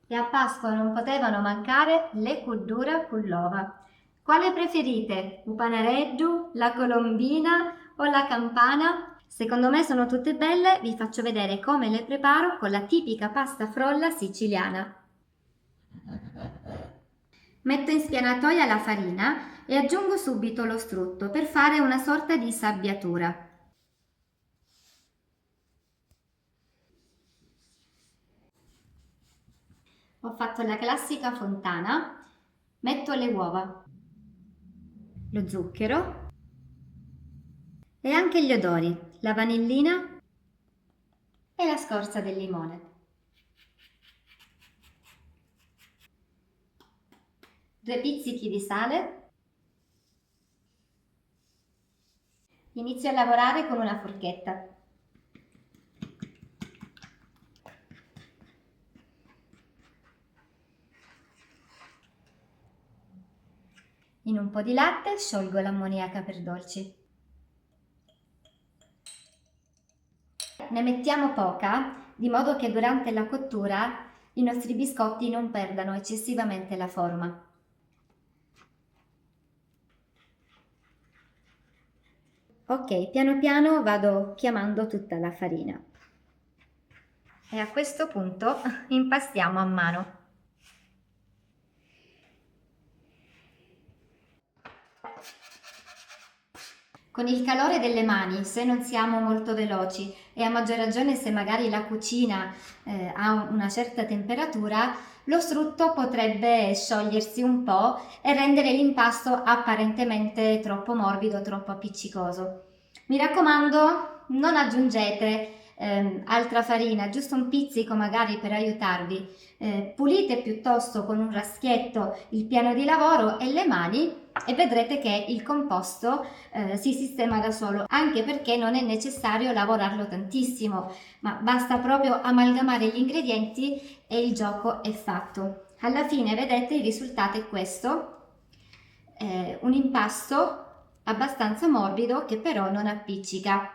E a Pasqua non potevano mancare le Kuddura Kullova. Quale preferite? Il panareddu, la colombina o la campana? Secondo me sono tutte belle, vi faccio vedere come le preparo con la tipica pasta frolla siciliana. Metto in spianatoia la farina e aggiungo subito lo strutto per fare una sorta di sabbiatura. Ho fatto la classica fontana, metto le uova, lo zucchero e anche gli odori, la vanillina e la scorza del limone. 2 pizzichi di sale. Inizio a lavorare con una forchetta. In un po' di latte sciolgo l'ammoniaca per dolci. Ne mettiamo poca, di modo che durante la cottura i nostri biscotti non perdano eccessivamente la forma. Ok, piano piano vado chiamando tutta la farina. E a questo punto impastiamo a mano. Con il calore delle mani, se non siamo molto veloci e a maggior ragione se magari la cucina ha una certa temperatura, lo strutto potrebbe sciogliersi un po' e rendere l'impasto apparentemente troppo morbido, troppo appiccicoso. Mi raccomando, non aggiungete altra farina, giusto un pizzico magari per aiutarvi. Pulite piuttosto con un raschietto il piano di lavoro e le mani e vedrete che il composto si sistema da solo, anche perché non è necessario lavorarlo tantissimo, ma basta proprio amalgamare gli ingredienti e il gioco è fatto. Alla fine vedete il risultato è questo, un impasto abbastanza morbido che però non appiccica.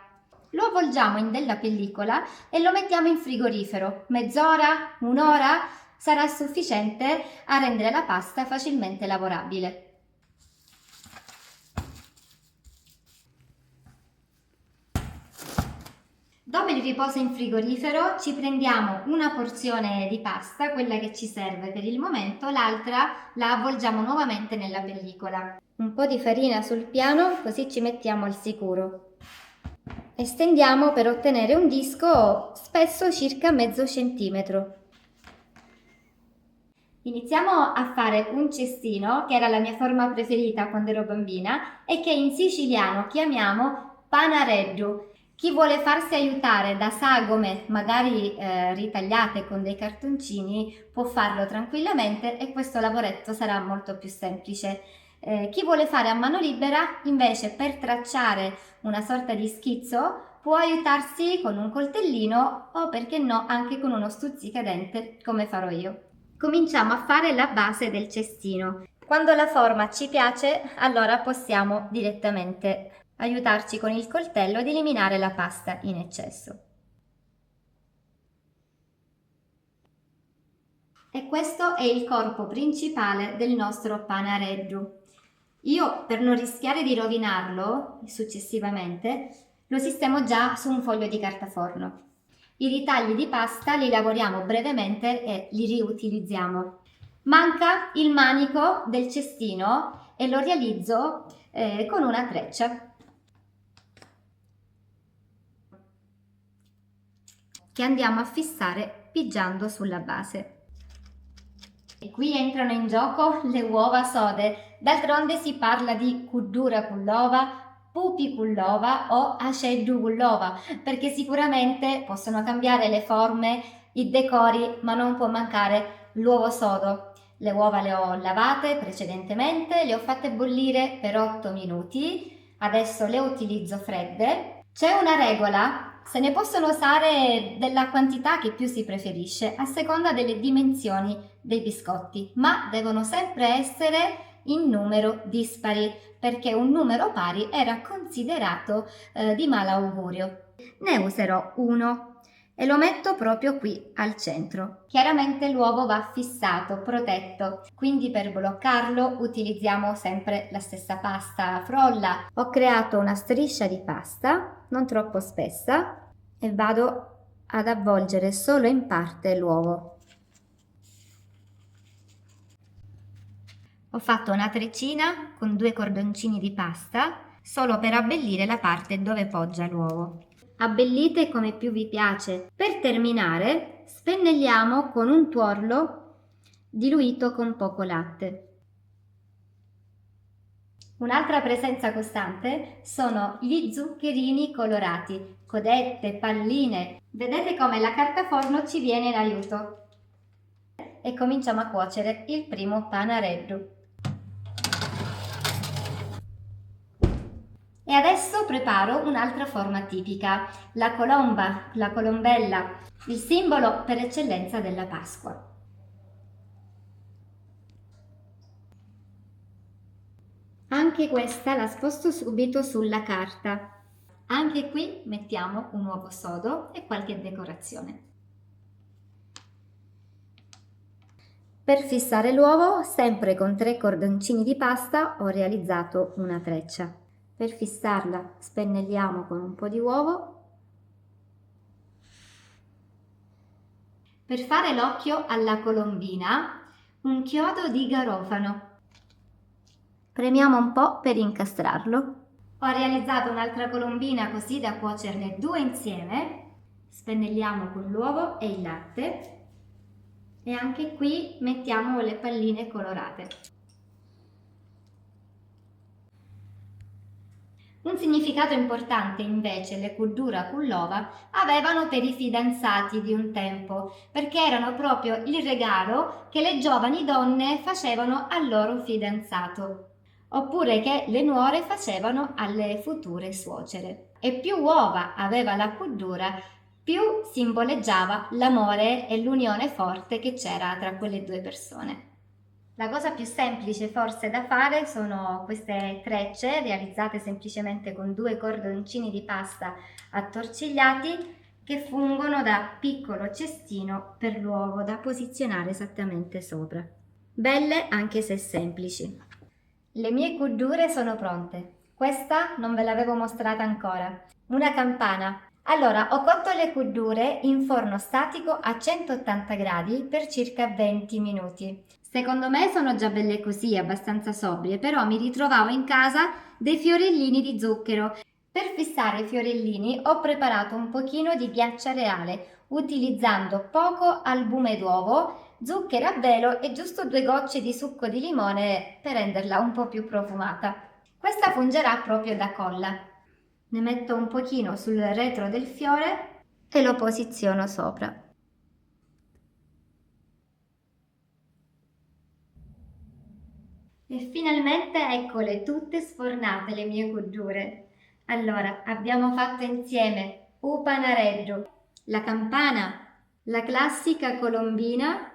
Lo avvolgiamo in della pellicola e lo mettiamo in frigorifero, mezz'ora, un'ora, sarà sufficiente a rendere la pasta facilmente lavorabile. Dopo il riposo in frigorifero ci prendiamo una porzione di pasta, quella che ci serve per il momento, l'altra la avvolgiamo nuovamente nella pellicola. Un po' di farina sul piano, così ci mettiamo al sicuro. Estendiamo per ottenere un disco spesso circa mezzo centimetro. Iniziamo a fare un cestino, che era la mia forma preferita quando ero bambina e che in siciliano chiamiamo panareddu. Chi vuole farsi aiutare da sagome, magari ritagliate con dei cartoncini, può farlo tranquillamente e questo lavoretto sarà molto più semplice. Chi vuole fare a mano libera, invece, per tracciare una sorta di schizzo, può aiutarsi con un coltellino o, perché no, anche con uno stuzzicadente, come farò io. Cominciamo a fare la base del cestino. Quando la forma ci piace, allora possiamo direttamente aiutarci con il coltello ad eliminare la pasta in eccesso. E questo è il corpo principale del nostro panareddu. Io, per non rischiare di rovinarlo successivamente, lo sistemo già su un foglio di carta forno. I ritagli di pasta li lavoriamo brevemente e li riutilizziamo. Manca il manico del cestino e lo realizzo con una treccia che andiamo a fissare pigiando sulla base. E qui entrano in gioco le uova sode, d'altronde si parla di kuddura kullova, pupi kullova o aceddu kullova, perché sicuramente possono cambiare le forme, i decori, ma non può mancare l'uovo sodo. Le uova le ho lavate precedentemente, le ho fatte bollire per 8 minuti, adesso le utilizzo fredde. C'è una regola. Se ne possono usare della quantità che più si preferisce, a seconda delle dimensioni dei biscotti, ma devono sempre essere in numero dispari, perché un numero pari era considerato di malaugurio. Ne userò uno. e lo metto proprio qui al centro. Chiaramente l'uovo va fissato, protetto, quindi per bloccarlo utilizziamo sempre la stessa pasta frolla. Ho creato una striscia di pasta, non troppo spessa, e vado ad avvolgere solo in parte l'uovo. Ho fatto una treccina con 2 cordoncini di pasta solo per abbellire la parte dove poggia l'uovo. Abbellite come più vi piace. Per terminare spennelliamo con un tuorlo diluito con poco latte. Un'altra presenza costante sono gli zuccherini colorati, codette, palline. Vedete come la carta forno ci viene in aiuto. E cominciamo a cuocere il primo panareddu. E adesso preparo un'altra forma tipica, la colomba, la colombella, il simbolo per eccellenza della Pasqua. Anche questa la sposto subito sulla carta. Anche qui mettiamo un uovo sodo e qualche decorazione. Per fissare l'uovo, sempre con 3 cordoncini di pasta, ho realizzato una treccia. Per fissarla spennelliamo con un po' di uovo. Per fare l'occhio alla colombina, un chiodo di garofano. Premiamo un po' per incastrarlo. Ho realizzato un'altra colombina così da cuocerne 2 insieme. Spennelliamo con l'uovo e il latte. E anche qui mettiamo le palline colorate. Un significato importante invece le kudura kullova avevano per i fidanzati di un tempo, perché erano proprio il regalo che le giovani donne facevano al loro fidanzato, oppure che le nuore facevano alle future suocere. E più uova aveva la kudura, più simboleggiava l'amore e l'unione forte che c'era tra quelle 2 persone. La cosa più semplice forse da fare sono queste trecce realizzate semplicemente con 2 cordoncini di pasta attorcigliati che fungono da piccolo cestino per l'uovo da posizionare esattamente sopra. Belle anche se semplici. Le mie kudure sono pronte. Questa non ve l'avevo mostrata ancora. Una campana. Allora, ho cotto le kudure in forno statico a 180 gradi per circa 20 minuti. Secondo me sono già belle così, abbastanza sobrie, però mi ritrovavo in casa dei fiorellini di zucchero. Per fissare i fiorellini ho preparato un pochino di ghiaccia reale, utilizzando poco albume d'uovo, zucchero a velo e giusto 2 gocce di succo di limone per renderla un po' più profumata. Questa fungerà proprio da colla. Ne metto un pochino sul retro del fiore e lo posiziono sopra. E finalmente eccole tutte sfornate le mie kudure. Allora, abbiamo fatto insieme un panareddu, la campana, la classica colombina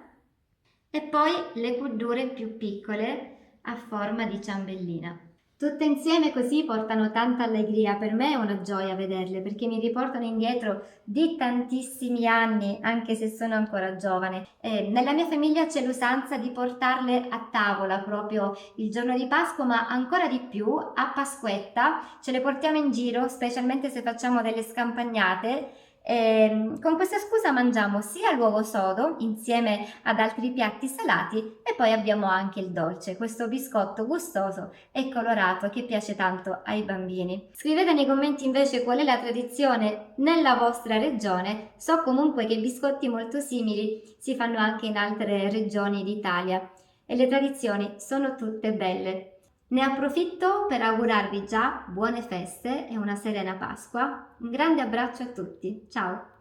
e poi le kudure più piccole a forma di ciambellina. Tutte insieme così portano tanta allegria, per me è una gioia vederle perché mi riportano indietro di tantissimi anni, anche se sono ancora giovane. Nella mia famiglia c'è l'usanza di portarle a tavola proprio il giorno di Pasqua, ma ancora di più a Pasquetta ce le portiamo in giro, specialmente se facciamo delle scampagnate. Con questa scusa mangiamo sia l'uovo sodo insieme ad altri piatti salati e poi abbiamo anche il dolce, questo biscotto gustoso e colorato che piace tanto ai bambini. Scrivete nei commenti invece qual è la tradizione nella vostra regione. So comunque che biscotti molto simili si fanno anche in altre regioni d'Italia e le tradizioni sono tutte belle. Ne approfitto per augurarvi già buone feste e una serena Pasqua. Un grande abbraccio a tutti. Ciao!